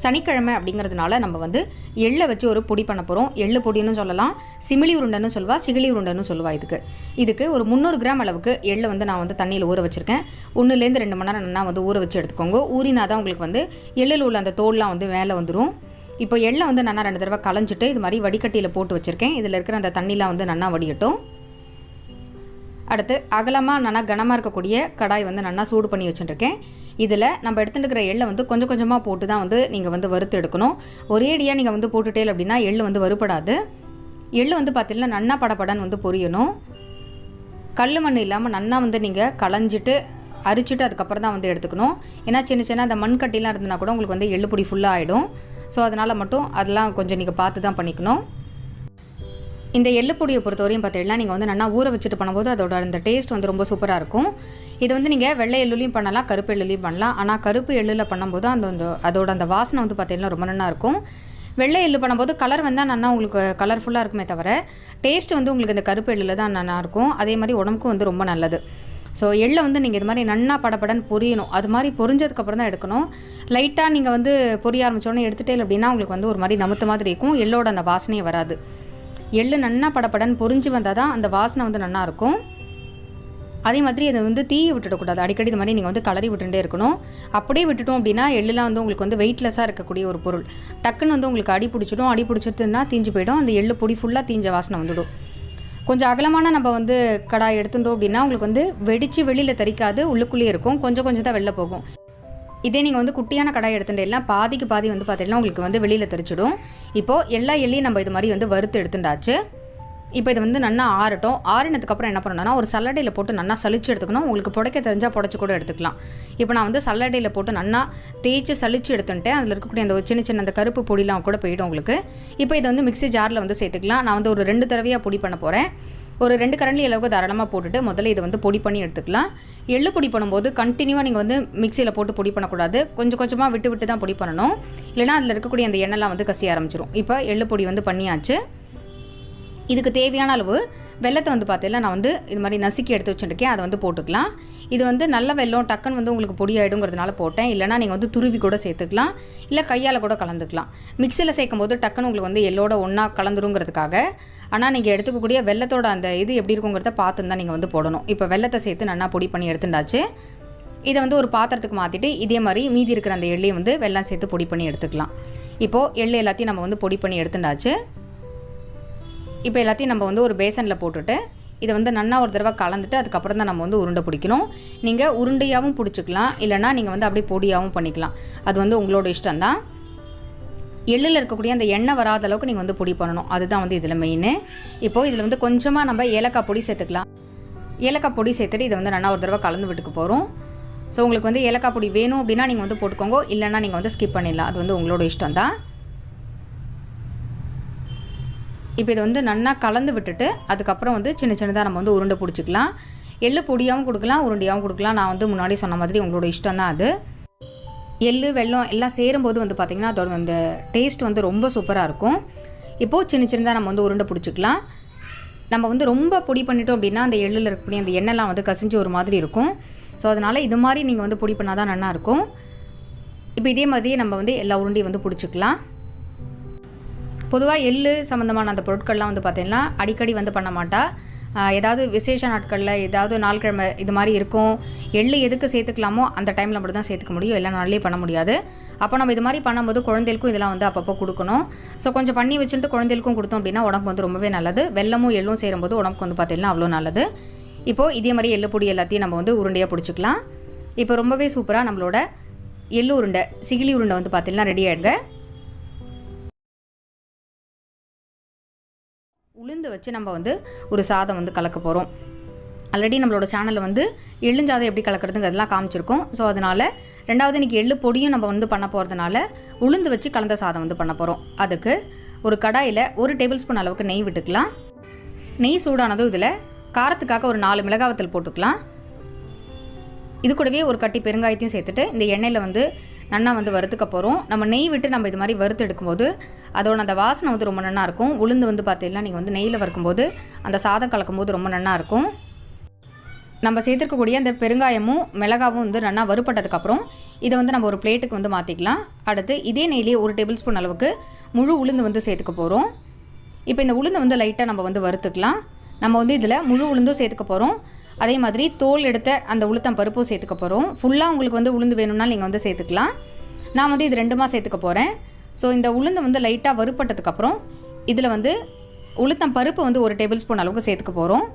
சனிக்கிழமை அப்படிங்கிறதுனால நம்ம வந்து எள்ளை வச்சு ஒரு பொடி பண்ண போகிறோம். எள்ளு பொடின்னு சொல்லலாம், சிமிலி உருண்டைன்னு சொல்லுவா, சிகிலி உருண்டைன்னு சொல்லுவா. இதுக்கு ஒரு 300 கிராம் அளவுக்கு எள்ளை வந்து நான் வந்து தண்ணியில் ஊற வச்சுருக்கேன். 1லேருந்து 2 மணி நேரம் நல்லா வந்து ஊற வச்சு எடுத்துக்கோங்க. ஊறினா தான் உங்களுக்கு வந்து எள்ளில் உள்ள அந்த தோல்லாம் வந்து மேலே வந்துடும். இப்போ எள்ளை வந்து நல்லா 2 தடவை களைஞ்சிட்டு இது மாதிரி வடிகட்டியில் போட்டு வச்சுருக்கேன். இதில் இருக்கிற அந்த தண்ணிலாம் வந்து நல்லா வடிகட்டும். அடுத்து அகலமாக நல்லா கனமாக இருக்கக்கூடிய கடாய் வந்து நல்லா சூடு பண்ணி வச்சுருக்கேன். இதில் நம்ம எடுத்துகிட்டு இருக்கிற எள்ளை வந்து கொஞ்சம் கொஞ்சமாக போட்டு தான் வந்து நீங்கள் வந்து வறுத்து எடுக்கணும். ஒரேடியாக நீங்கள் வந்து போட்டுட்டே அப்படின்னா எள்ளு வந்து வறுபடாது. எள்ளு வந்து பார்த்திங்கன்னா நன்னா படப்படன்னு வந்து பொரியணும். கல் மண் இல்லாமல் நன்னா வந்து நீங்கள் களைஞ்சிட்டு அரிச்சிட்டு அதுக்கப்புறம் தான் வந்து எடுத்துக்கணும். ஏன்னா சின்ன சின்ன அந்த மண் கட்டிலாம் இருந்ததுன்னா கூட உங்களுக்கு வந்து எள்ளு பொடி ஃபுல்லாக ஆகிடும். ஸோ அதனால் மட்டும் அதெல்லாம் கொஞ்சம் நீங்கள் பார்த்து தான் பண்ணிக்கணும். இந்த எள்ளு பொடியை பொறுத்தவரையும் பார்த்தீங்கன்னா நீங்கள் வந்து நல்லா ஊற வச்சுட்டு பண்ணும்போது அதோட அந்த டேஸ்ட் வந்து ரொம்ப சூப்பராக இருக்கும். இது வந்து நீங்கள் வெள்ளை எள்ளுலையும் பண்ணலாம், கருப்பு எள்ளுலையும் பண்ணலாம். ஆனால் கருப்பு எள்ளில் பண்ணும்போது அதோட அந்த வாசனை வந்து பார்த்தீங்கன்னா ரொம்ப நல்லா இருக்கும். வெள்ளை எள்ளு பண்ணும்போது கலர் வந்தால் நல்லா உங்களுக்கு கலர்ஃபுல்லாக இருக்குமே தவிர டேஸ்ட் வந்து உங்களுக்கு இந்த கருப்பு எள்ளில் தான் நல்லாயிருக்கும். அதே மாதிரி உடம்புக்கும் வந்து ரொம்ப நல்லது. ஸோ எள்ளை வந்து நீங்கள் இது மாதிரி நன்னா படப்படன்னு பொரியணும். அது மாதிரி பொரிஞ்சதுக்கப்புறம் தான் எடுக்கணும். லைட்டாக நீங்கள் வந்து பொரிய ஆரம்பித்தோடனே எடுத்துட்டே அப்படின்னா உங்களுக்கு வந்து ஒரு மாதிரி நமுத்த மாதிரி இருக்கும். எள்ளோட அந்த வாசனையே வராது. எள்ளு நன்னா படப்படன்னு பொரிஞ்சு வந்தால் தான் அந்த வாசனை வந்து நல்லாயிருக்கும். அதே மாதிரி அதை வந்து தீயை விட்டுடக்கூடாது. அடிக்கடி இது மாதிரி நீங்கள் வந்து கலரி விட்டுட்டே இருக்கணும். அப்படியே விட்டுட்டோம் அப்படின்னா எள்ளுலாம் வந்து உங்களுக்கு வந்து வெயிட்லெஸ்ஸாக இருக்கக்கூடிய ஒரு பொருள். டக்குன்னு வந்து உங்களுக்கு அடி பிடிச்சிடும். அடி பிடிச்சதுன்னா தீஞ்சு போயிடும். அந்த எள்ளு பொடி ஃபுல்லாக தீஞ்ச வாசனை வந்துடும். கொஞ்சம் அகலமான நம்ம வந்து கடாய் எடுத்துட்டோம் அப்படின்னா உங்களுக்கு வந்து வெடித்து வெளியில் தரிக்காது, உள்ளுக்குள்ளேயே இருக்கும். கொஞ்சம் கொஞ்சம் தான் வெளில போகும். இதே நீங்கள் வந்து குட்டியான கடாய் எடுத்துட்டு எல்லாம் பாதிக்கு பாதி வந்து பார்த்தீங்கன்னா உங்களுக்கு வந்து வெளியில் தெரிச்சிடும். இப்போது எல்லா எள்ளையும் நம்ம இது மாதிரி வந்து வறுத்து எடுத்துட்டாச்சு. இப்போ இது வந்து நல்லா ஆறட்டும். ஆறினதுக்கப்புறம் என்ன பண்ணணும்னா ஒரு சல்லடையில் போட்டு நல்லா சலிச்சு எடுத்துக்கணும். உங்களுக்கு புடைக்க தெரிஞ்சால் புடைச்சி கூட எடுத்துக்கலாம். இப்போ நான் வந்து சல்லடையில் போட்டு நல்லா தேய்ச்சி சலிச்சு எடுத்துட்டேன். அதில் இருக்கக்கூடிய அந்த சின்ன சின்ன அந்த கருப்பு பொடிலாம் கூட போயிடும் உங்களுக்கு. இப்போ இதை வந்து மிக்ஸி ஜாரில் வந்து சேர்த்துக்கலாம். நான் வந்து ஒரு 2 தடவையாக பொடி பண்ண போகிறேன். ஒரு 2 கரண்டி அளவுக்கு தாராளமாக போட்டுட்டு முதல்ல இதை வந்து பொடி பண்ணி எடுத்துக்கலாம். எள்ளு பொடி பண்ணும்போது கண்டினியூவாக நீங்கள் வந்து மிக்சியில் போட்டு பொடி பண்ணக்கூடாது. கொஞ்சம் கொஞ்சமாக விட்டு விட்டு தான் பொடி பண்ணணும். இல்லைனா அதில் இருக்கக்கூடிய அந்த எண்ணெய்லாம் வந்து கசிய ஆரம்பிச்சிடும். இப்போ எள்ளு பொடி வந்து பண்ணியாச்சு. இதுக்கு தேவையான அளவு வெல்லத்தை வந்து பார்த்தீங்கன்னா நான் வந்து இது மாதிரி நசுக்கி எடுத்து வச்சுருக்கேன். அதை வந்து போட்டுக்கலாம். இது வந்து நல்ல வெல்லம் டக்குன்னு வந்து உங்களுக்கு பொடி ஆகிடுங்கிறதுனால போட்டேன். இல்லைனா நீங்கள் வந்து துருவி கூட சேர்த்துக்கலாம், இல்லை கையால் கூட கலந்துக்கலாம். மிக்சியில் சேர்க்கும் போது டக்குன்னு உங்களுக்கு வந்து எள்ளோட ஒன்றா கலந்துருங்கிறதுக்காக. ஆனால் நீங்கள் எடுத்துக்கக்கூடிய வெல்லத்தோட அந்த இது எப்படி இருக்குங்கிறத பார்த்து தான் நீங்கள் வந்து போடணும். இப்போ வெல்லத்தை சேர்த்து நல்லா பொடி பண்ணி எடுத்துட்டாச்சு. இதை வந்து ஒரு பாத்திரத்துக்கு மாற்றிட்டு இதே மாதிரி மீதி இருக்கிற அந்த எள்ளையும் வந்து வெல்லம் சேர்த்து பொடி பண்ணி எடுத்துக்கலாம். இப்போது எள்ளு எல்லாத்தையும் நம்ம வந்து பொடி பண்ணி எடுத்துட்டாச்சு. இப்போ எல்லாத்தையும் நம்ம வந்து ஒரு பேசனில் போட்டுட்டு இதை வந்து நல்லா ஒரு தடவை கலந்துட்டு அதுக்கப்புறம் தான் நம்ம வந்து உருண்டை பிடிக்கணும். நீங்கள் உருண்டையாகவும் பிடிச்சிக்கலாம், இல்லைனா நீங்கள் வந்து அப்படியே பொடியாகவும் பண்ணிக்கலாம். அது வந்து உங்களோட இஷ்டம் தான். எள்ளில் இருக்கக்கூடிய அந்த எண்ணெய் வராத அளவுக்கு நீங்கள் வந்து பொடி பண்ணணும். அதுதான் வந்து இதில் மெயின். இப்போது இதில் வந்து கொஞ்சமாக நம்ம ஏலக்காய் பொடி சேர்த்துக்கலாம். ஏலக்காய் பொடி சேர்த்துட்டு இதை வந்து நல்லா ஒரு தடவை கலந்து விட்டுக்கு போகிறோம். ஸோ உங்களுக்கு வந்து ஏலக்காய் பொடி வேணும் அப்படின்னா நீங்கள் வந்து போட்டுக்கோங்க, இல்லைனா நீங்கள் வந்து ஸ்கிப் பண்ணிடலாம். அது வந்து உங்களோட இஷ்டம் தான். இப்போ இதை வந்து நல்லா கலந்து விட்டுட்டு அதுக்கப்புறம் வந்து சின்ன சின்னதாக நம்ம வந்து உருண்டை பிடிச்சிக்கலாம். எள்ளு பொடியாகவும் கொடுக்கலாம், உருண்டையாகவும் கொடுக்கலாம். நான் வந்து முன்னாடி சொன்ன மாதிரி உங்களோட இஷ்டம் தான் அது. எள்ளு வெல்லம் எல்லாம் சேரும்போது வந்து பார்த்திங்கன்னா அதோட அந்த டேஸ்ட் வந்து ரொம்ப சூப்பராக இருக்கும். இப்போது சின்ன சின்னதாக நம்ம வந்து உருண்டை பிடிச்சிக்கலாம். நம்ம வந்து ரொம்ப பொடி பண்ணிட்டோம் அப்படின்னா அந்த எள்ளில் இருக்கக்கூடிய அந்த எண்ணெய்லாம் வந்து கசிஞ்சு ஒரு மாதிரி இருக்கும். ஸோ அதனால் இது மாதிரி நீங்கள் வந்து பொடி பண்ணால் தான் நல்லாயிருக்கும். இப்போ இதே மாதிரியே நம்ம வந்து எல்லா உருண்டையும் வந்து பிடிச்சிக்கலாம். பொதுவாக எள்ளு சம்மந்தமான அந்த பொருட்கள்லாம் வந்து பார்த்திங்கன்னா அடிக்கடி வந்து பண்ண மாட்டா. ஏதாவது விசேஷ நாட்களில் ஏதாவது நாள்கிழமை இது மாதிரி இருக்கும். எள்ளு எதுக்கு சேர்த்துக்கலாமோ அந்த டைமில் மட்டும் தான் சேர்த்துக்க முடியும், எல்லா நாள்லேயே பண்ண முடியாது. அப்போ நம்ம இது மாதிரி பண்ணும்போது குழந்தைகளுக்கும் இதெல்லாம் வந்து அப்பப்போ கொடுக்கணும். ஸோ கொஞ்சம் பண்ணி வச்சுட்டு குழந்தைகளுக்கும் கொடுத்தோம் அப்படின்னா உடம்புக்கு வந்து ரொம்பவே நல்லது. வெல்லமும் எள்ளும் சேரும்போது உடம்புக்கு வந்து பார்த்திங்கன்னா அவ்வளோ நல்லது. இப்போது இதே மாதிரி எள்ளு பொடி எல்லாத்தையும் நம்ம வந்து உருண்டையாக பிடிச்சிக்கலாம். இப்போ ரொம்பவே சூப்பராக நம்மளோட எள்ளு உருண்டை சிகிலி உருண்டை வந்து பார்த்திங்கன்னா ரெடி ஆகிடுங்க. உளுந்து வச்சு நம்ம வந்து ஒரு சாதம் வந்து கலக்க போகிறோம். ஆல்ரெடி நம்மளோட சேனலில் வந்து எள்ளுஞ்சாதம் எப்படி கலக்கிறதுங்க அதெல்லாம் காமிச்சிருக்கோம். ஸோ அதனால் ரெண்டாவது இன்றைக்கி எள்ளு பொடியும் நம்ம வந்து பண்ண போகிறதுனால உளுந்து வச்சு கலந்த சாதம் வந்து பண்ண போகிறோம். அதுக்கு ஒரு கடாயில் 1 டேபிள் ஸ்பூன் அளவுக்கு நெய் விட்டுக்கலாம். நெய் சூடானதும் இதில் காரத்துக்காக ஒரு 4 மிளகாய் வத்தல் போட்டுக்கலாம். இது கூடவே ஒரு கட்டி பெருங்காயத்தையும் சேர்த்துட்டு இந்த எண்ணெயில் வந்து நல்லா வந்து வறுத்துக்க போகிறோம். நம்ம நெய் விட்டு நம்ம இது மாதிரி வறுத்து எடுக்கும்போது அதோட அந்த வாசனை வந்து ரொம்ப நல்லா இருக்கும். உளுந்து வந்து பார்த்தீங்கன்னா நீங்கள் வந்து நெய்யில் வறுக்கும்போது அந்த சாதம் கலக்கும்போது ரொம்ப நல்லா இருக்கும். நம்ம சேர்த்துருக்கக்கூடிய அந்த பெருங்காயமும் மிளகாவும் வந்து நல்லா வறுபட்டதுக்கப்புறம் இதை வந்து நம்ம ஒரு பிளேட்டுக்கு வந்து மாற்றிக்கலாம். அடுத்து இதே நெய்லேயே 1 டேபிள் ஸ்பூன் அளவுக்கு முழு உளுந்து வந்து சேர்த்துக்க போகிறோம். இப்போ இந்த உளுந்தை வந்து லைட்டாக நம்ம வந்து வறுத்துக்கலாம். நம்ம வந்து இதில் முழு உளுந்தும் சேர்த்துக்க போகிறோம். அதே மாதிரி தோல் எடுத்த அந்த உளுத்தம் பருப்பும் சேர்த்துக்க போகிறோம். ஃபுல்லாக உங்களுக்கு வந்து உளுந்து வேணும்னாலும் நீங்கள் வந்து சேர்த்துக்கலாம். நான் வந்து இது 2மா சேர்த்துக்க போகிறேன். ஸோ இந்த உளுந்து வந்து லைட்டாக வறுப்பட்டதுக்கப்புறம் இதில் வந்து உளுத்தம் பருப்பு வந்து 1 டேபிள் ஸ்பூன் அளவுக்கு சேர்த்துக்க போகிறோம்.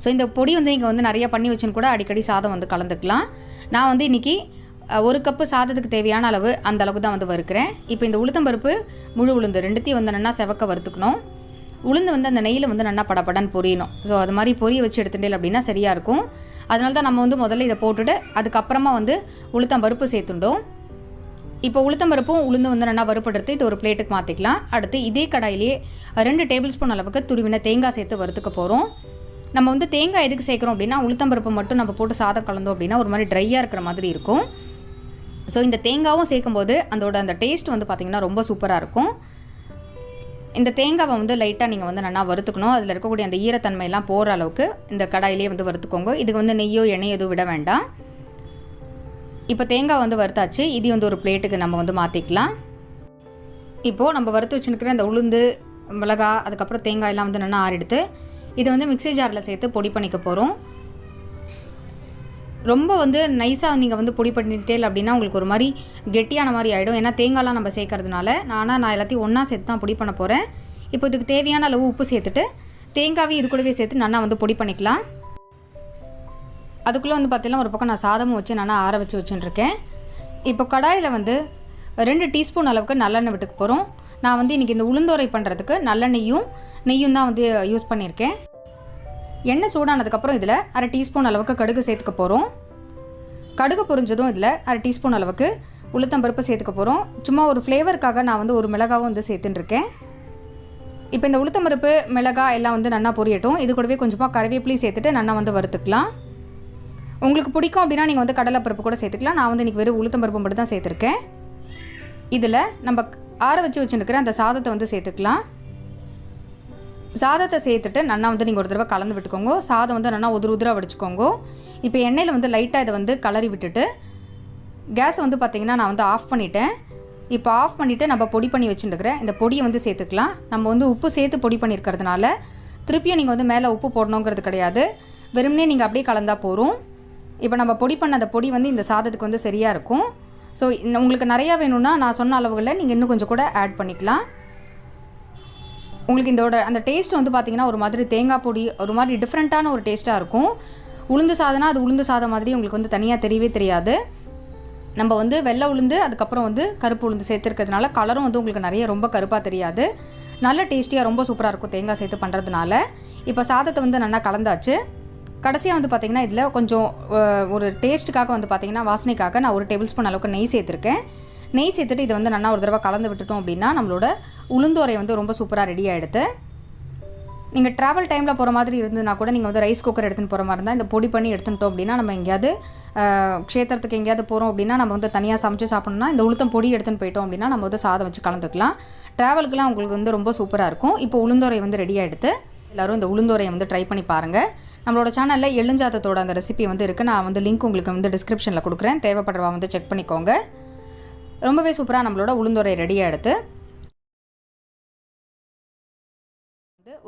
ஸோ இந்த பொடி வந்து நீங்கள் வந்து நிறையா பண்ணி வச்சுன்னு கூட அடிக்கடி சாதம் வந்து கலந்துக்கலாம். நான் வந்து இன்றைக்கி 1 கப்பு சாதத்துக்கு தேவையான அளவு அந்த அளவுக்கு தான் வந்து வறுக்கிறேன். இப்போ இந்த உளுத்தம்பருப்பு முழு உளுந்து 2த்தையும் வந்து நல்லா செவக்க வறுத்துக்கணும். உளுந்து வந்து அந்த நெய்யில் வந்து நல்லா படப்படன்னு பொரியணும். ஸோ அது மாதிரி பொரிய வச்சு எடுத்துட்டேன் அப்படின்னா சரியாக இருக்கும். அதனால தான் நம்ம வந்து முதல்ல இதை போட்டுட்டு அதுக்கப்புறமா வந்து உளுத்தம்பருப்பு சேர்த்துட்டோம். இப்போ உளுத்தம்பருப்பும் உளுந்து வந்து நல்லா வறுப்படுத்து இது ஒரு பிளேட்டுக்கு மாற்றிக்கலாம். அடுத்து இதே கடாயிலேயே 2 டேபிள் ஸ்பூன் அளவுக்கு துருவின தேங்காய் சேர்த்து வறுத்துக்க போகிறோம். நம்ம வந்து தேங்காய் எதுக்கு சேர்க்குறோம் அப்படின்னா உளுத்தம்பருப்பு மட்டும் நம்ம போட்டு சாதம் கலந்தோம் அப்படின்னா ஒரு மாதிரி ட்ரையாக இருக்கிற மாதிரி இருக்கும். ஸோ இந்த தேங்காயும் சேர்க்கும்போது அந்த டேஸ்ட் வந்து பார்த்திங்கன்னா ரொம்ப சூப்பராக இருக்கும். இந்த தேங்காவை வந்து லைட்டாக நீங்கள் வந்து நல்லா வறுத்துக்கணும். அதில் இருக்கக்கூடிய அந்த ஈரத்தன்மையெல்லாம் போகிற அளவுக்கு இந்த கடாயிலே வந்து வறுத்துக்கோங்க. இதுக்கு வந்து நெய்யோ எண்ணெயோ எதுவும் விட வேண்டாம். இப்போ தேங்காய் வந்து வறுத்தாச்சு. இது வந்து ஒரு பிளேட்டுக்கு நம்ம வந்து மாற்றிக்கலாம். இப்போது நம்ம வறுத்து வச்சுருக்கிற அந்த உளுந்து மிளகா அதுக்கப்புறம் தேங்காயெல்லாம் வந்து நல்லா ஆறிடுத்து இதை வந்து மிக்ஸி ஜாரில் சேர்த்து பொடி பண்ணிக்க போகிறோம். ரொம்ப வந்து நைஸாக நீங்கள் வந்து பொடி பண்ணிட்டே அப்படின்னா உங்களுக்கு ஒரு மாதிரி கெட்டியான மாதிரி ஆகிடும். ஏன்னா தேங்காய்லாம் நம்ம சேர்க்கறதுனால நான் எல்லாத்தையும் ஒன்றா சேர்த்து தான் பொடி பண்ண போகிறேன். இப்போ இதுக்கு தேவையான அளவு உப்பு சேர்த்துட்டு தேங்காவையும் இது கூடவே சேர்த்து நல்லா வந்து பொடி பண்ணிக்கலாம். அதுக்குள்ளே வந்து பார்த்திங்கன்னா ஒரு பக்கம் நான் சாதமும் வச்சு நல்லா ஆற வச்சு வச்சுட்டுருக்கேன். இப்போ கடாயில் வந்து 2 டீஸ்பூன் அளவுக்கு நல்லெண்ணெய் விட்டுக்க போகிறோம். நான் வந்து இன்றைக்கி இந்த உளுந்தோரை பண்ணுறதுக்கு நெய்யும் தான் வந்து யூஸ் பண்ணியிருக்கேன். எண்ணெய் சூடானதுக்கப்புறம் இதில் 1/2 டீஸ்பூன் அளவுக்கு கடுகு சேர்த்துக்க போகிறோம். கடுகு பொரிஞ்சதும் இதில் 1/2 டீஸ்பூன் அளவுக்கு உளுத்தம்பருப்பு சேர்த்துக்க போகிறோம். சும்மா ஒரு ஃப்ளேவருக்காக நான் வந்து ஒரு மிளகாவும் வந்து சேர்த்துட்டுருக்கேன். இப்போ இந்த உளுத்தம்பருப்பு மிளகாய் எல்லாம் வந்து நல்லா பொரியட்டும். இது கூடவே கொஞ்சமாக கறிவேப்பிலையும் சேர்த்துட்டு நல்லா வந்து வறுத்துக்கலாம். உங்களுக்கு பிடிக்கும் அப்படின்னா நீங்கள் வந்து கடலைப்பருப்பு கூட சேர்த்துக்கலாம். நான் வந்து இன்றைக்கி வெறும் உளுத்தம்பருப்பு மட்டும் தான் சேர்த்துருக்கேன். இதில் நம்ம ஆற வச்சு வச்சுருக்கிற அந்த சாதத்தை வந்து சேர்த்துக்கலாம். சாதத்தை சேர்த்துட்டு நல்லா வந்து நீங்கள் ஒரு தடவை கலந்து விட்டுக்கோங்க. சாதம் வந்து நல்லா உதிராக வடிச்சுக்கோங்க. இப்போ எண்ணெயில் வந்து லைட்டாக இதை வந்து கலரி விட்டுட்டு கேஸை வந்து பார்த்திங்கன்னா நான் வந்து ஆஃப் பண்ணிட்டேன். இப்போ ஆஃப் பண்ணிவிட்டு நம்ம பொடி பண்ணி வச்சுருக்கிற இந்த பொடியை வந்து சேர்த்துக்கலாம். நம்ம வந்து உப்பு சேர்த்து பொடி பண்ணியிருக்கிறதுனால திருப்பியும் நீங்கள் வந்து மேலே உப்பு போடணுங்கிறது கிடையாது. வெறுமனே நீங்கள் அப்படியே கலந்தால் போகிறோம். இப்போ நம்ம பொடி பண்ண அந்த பொடி வந்து இந்த சாதத்துக்கு வந்து சரியாக இருக்கும். ஸோ உங்களுக்கு நிறையா வேணும்னா நான் சொன்ன அளவுகளில் நீங்கள் இன்னும் கொஞ்சம் கூட ஆட் பண்ணிக்கலாம். உங்களுக்கு இதோட அந்த டேஸ்ட் வந்து பார்த்திங்கன்னா ஒரு மாதிரி தேங்காய் பொடி ஒரு மாதிரி டிஃப்ரெண்ட்டான ஒரு டேஸ்ட்டாக இருக்கும். உளுந்து சாதம்னா அது உளுந்து சாதம் மாதிரி உங்களுக்கு வந்து தனியாக தெரியவே தெரியாது. நம்ம வந்து வெள்ளை உளுந்து அதுக்கப்புறம் வந்து கருப்பு உளுந்து சேர்த்துருக்கிறதுனால கலரும் வந்து உங்களுக்கு நிறைய ரொம்ப கருப்பாக தெரியாது. நல்ல டேஸ்டியாக ரொம்ப சூப்பராக இருக்கும் தேங்காய் சேர்த்து பண்ணுறதுனால. இப்போ சாதத்தை வந்து நல்லா கலந்தாச்சு. கடைசியாக வந்து பார்த்திங்கன்னா இதில் கொஞ்சம் ஒரு டேஸ்ட்டுக்காக வந்து பார்த்திங்கன்னா வாசனைக்காக நான் 1 டேபிள் ஸ்பூன் அளவுக்கு நெய் சேர்த்துருக்கேன். நெய் சேர்த்துட்டு இதை வந்து நல்லா ஒரு தடவை கலந்து விட்டுட்டோம் அப்படின்னா நம்மளோட உளுந்தோரை வந்து ரொம்ப சூப்பராக ரெடி ஆகிடுது. நீங்கள் ட்ராவல் டைமில் போகிற மாதிரி இருந்ததுன்னா கூட நீங்கள் வந்து ரைஸ் குக்கர் எடுத்துகிட்டு போகிற மாதிரி இருந்தால் இந்த பொடி பண்ணி எடுத்துட்டோம் அப்படின்னா நம்ம எங்கேயாவது க்ஷேத்திரத்துக்கு எங்கேயாவது போகிறோம் அப்படின்னா நம்ம வந்து தனியாக சமைச்சு சாப்பிட்ணுன்னா இந்த உளுத்தம் பொடி எடுத்துகிட்டு போயிட்டோம் அப்படின்னா நம்ம வந்து சாதம் வச்சு கலந்துக்கலாம். ட்ராவலுக்குலாம் உங்களுக்கு வந்து ரொம்ப சூப்பராக இருக்கும். இப்போ உளுந்தோரை வந்து ரெடி ஆகிடுது. எல்லோரும் இந்த உளுந்தோரையை வந்து ட்ரை பண்ணி பாருங்கள். நம்மளோட சேனலில் எள்ளுஞ்சாதத்தோட அந்த ரெசிபி வந்து இருக்குது. நான் வந்து லிங்க் உங்களுக்கு வந்து டிஸ்கிரிப்ஷனில் கொடுக்குறேன். தேவைப்படுறவா வந்து செக் பண்ணிக்கோங்க. ரொம்பவே சூப்பராக நம்மளோட உளுந்தோரை ரெடியாக எடுத்து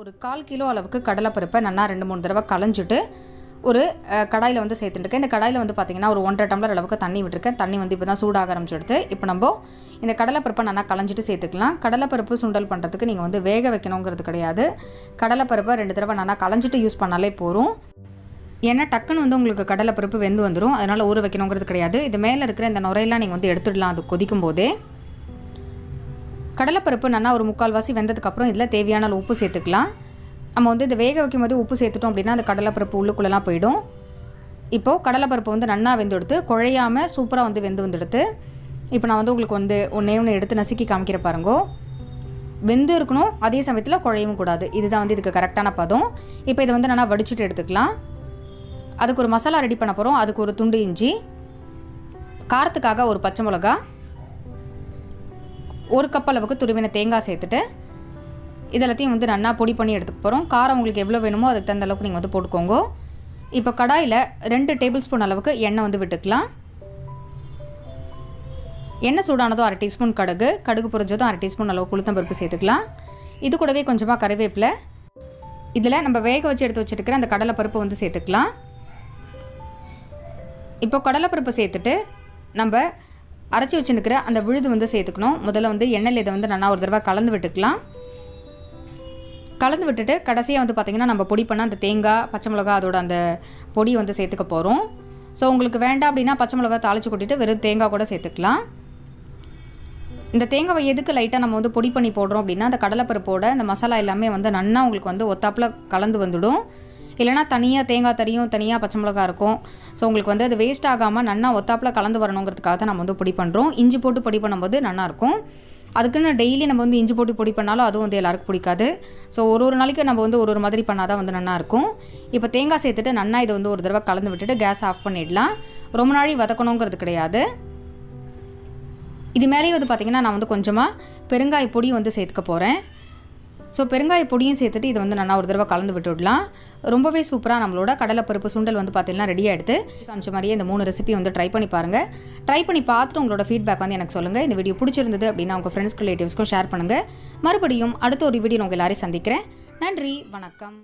ஒரு 1/4 கிலோ அளவுக்கு கடலைப்பருப்பை நல்லா 2-3 தடவை களைஞ்சிட்டு ஒரு கடாயில் வந்து சேர்த்துட்டுருக்கேன். இந்த கடாயில் வந்து பார்த்திங்கன்னா ஒரு 1.5 டம்ளர் அளவுக்கு தண்ணி விட்டுருக்கேன். தண்ணி வந்து இப்போ தான் சூடாக ஆரம்பிச்சுடுது. இப்போ நம்ம இந்த கடலைப்பருப்பை நல்லா களைஞ்சிட்டு சேர்த்துக்கலாம். கடலைப்பருப்பு சுண்டல் பண்ணுறதுக்கு நீங்கள் வந்து வேக வைக்கணுங்கிறது கிடையாது. கடலைப்பருப்பை 2 தடவை நல்லா களைஞ்சிட்டு யூஸ் பண்ணாலே போதும். ஏன்னா டக்குன்னு வந்து உங்களுக்கு கடலைப்பருப்பு வெந்து வந்துடும். அதனால் ஊற வைக்கணுங்கிறது கிடையாது. இது மேலே இருக்கிற இந்த நுரையெல்லாம் நீங்கள் வந்து எடுத்துடலாம் அது கொதிக்கும் போதே. கடலைப்பருப்பு நல்லா ஒரு 3/4 வாசி வெந்ததுக்கப்புறம் இதில் தேவையான உப்பு சேர்த்துக்கலாம். நம்ம வந்து இதை வேக வைக்கும் போது உப்பு சேர்த்துட்டோம் அப்படின்னா அந்த கடலைப்பருப்பு உள்ளுக்குள்ளெல்லாம் போயிடும். இப்போது கடலைப்பருப்பு வந்து நல்லா வெந்தெடுத்து குழையாமல் சூப்பராக வந்து வந்துடுது. இப்போ நான் வந்து உங்களுக்கு வந்து ஒன்று எடுத்து நசுக்கி காமிக்கிற பாருங்கோ. வெந்து இருக்கணும், அதே சமயத்தில் குழையவும் கூடாது. இதுதான் வந்து இதுக்கு கரெக்டான பதம். இப்போ இதை வந்து நல்லா வடிச்சுட்டு எடுத்துக்கலாம். அதுக்கு ஒரு மசாலா ரெடி பண்ண போகிறோம். அதுக்கு ஒரு துண்டு இஞ்சி, காரத்துக்காக ஒரு பச்சை மிளகா, 1 கப் அளவுக்கு துருவின தேங்காய் சேர்த்துட்டு இதெல்லாத்தையும் வந்து நல்லா பொடி பண்ணி எடுத்துக்க போகிறோம். காரம் உங்களுக்கு எவ்வளோ வேணுமோ அதுக்கு தகுந்த அளவுக்கு நீங்கள் வந்து போட்டுக்கோங்க. இப்போ கடாயில் 2 டேபிள் ஸ்பூன் அளவுக்கு எண்ணெய் வந்து விட்டுக்கலாம். எண்ணெய் சூடானதும் 1/2 டீஸ்பூன் கடுகு பொரிஞ்சதும் 1/2 டீஸ்பூன் அளவுக்கு உளுத்தம்பருப்பு சேர்த்துக்கலாம். இது கூடவே கொஞ்சமாக கறிவேப்பிலை, இதில் நம்ம வேக வச்சு எடுத்து வச்சுருக்கிற அந்த கடலைப்பருப்பு வந்து சேர்த்துக்கலாம். இப்போ கடலைப்பருப்பு சேர்த்துட்டு நம்ம அரைச்சி வச்சுருக்கிற அந்த விழுது வந்து சேர்த்துக்கணும். முதல்ல வந்து எண்ணெயில் இதை வந்து நல்லா ஒரு தடவை கலந்து விட்டுக்கலாம். கலந்து விட்டுட்டு கடைசியாக வந்து பார்த்திங்கன்னா நம்ம பொடி பண்ண அந்த தேங்காய், பச்சை மிளகா அதோட அந்த பொடி வந்து சேர்த்துக்க போகிறோம். ஸோ உங்களுக்கு வேண்டாம் அப்படின்னா பச்சை மிளகா தாளித்து கொட்டிட்டு வெறும் தேங்காய் கூட சேர்த்துக்கலாம். இந்த தேங்காவை எதுக்கு லைட்டாக நம்ம வந்து பொடி பண்ணி போடுறோம் அப்படின்னா அந்த கடலைப்பருப்போட இந்த மசாலா எல்லாமே வந்து நன்னா உங்களுக்கு வந்து ஒத்தாப்பில் கலந்து வந்துடும். இல்லைனா தனியாக தேங்காய் தனியும் தனியாக பச்சை மிளகா இருக்கும். ஸோ உங்களுக்கு வந்து அது வேஸ்ட் ஆகாமல் நன்னா ஒத்தாப்பில் கலந்து வரணுங்கிறதுக்காக தான் நம்ம வந்து பொடி பண்ணுறோம். இஞ்சி போட்டு பொடி பண்ணும்போது நல்லாயிருக்கும். அதுக்குன்னு டெய்லி நம்ம வந்து இஞ்சி போட்டு பொடி பண்ணாலும் அதுவும் வந்து எல்லாருக்கும் பிடிக்காது. ஸோ ஒரு நாளைக்கு நம்ம வந்து ஒரு மாதிரி பண்ணால் தான் வந்து நல்லாயிருக்கும். இப்போ தேங்காய் சேர்த்துட்டு நன்னா இதை வந்து ஒரு தடவை கலந்து விட்டுட்டு கேஸ் ஆஃப் பண்ணிடலாம். ரொம்ப நாளை வதக்கணுங்கிறது கிடையாது. இது மேலேயே வந்து பார்த்திங்கன்னா நான் வந்து கொஞ்சமாக பெருங்காய பொடியும் வந்து சேர்த்துக்க போகிறேன். ஸோ பெருங்காய பொடியும் சேர்த்துட்டு இதை வந்து நல்லா ஒரு தடவை கலந்து விட்டுடலாம். ரொம்பவே சூப்பராக நம்மளோட கடலைப்பருப்பு சுண்டல் வந்து பார்த்திங்கன்னா ரெடி ஆகிடுது. காமிச்ச மாதிரியே இந்த 3 ரெசிபி வந்து ட்ரை பண்ணி பாருங்கள். ட்ரை பண்ணி பார்த்துட்டு உங்களோட ஃபீட்பேக் வந்து எனக்கு சொல்லுங்கள். இந்த வீடியோ பிடிச்சிருந்தது அப்படின்னா உங்கள் ஃப்ரெண்ட்ஸ்க்கு ரிலேட்டிவ்ஸ்க்கும் ஷேர் பண்ணுங்கள். மறுபடியும் அடுத்த ஒரு வீடியோ உங்கள் எல்லாரையும் சந்திக்கிறேன். நன்றி, வணக்கம்.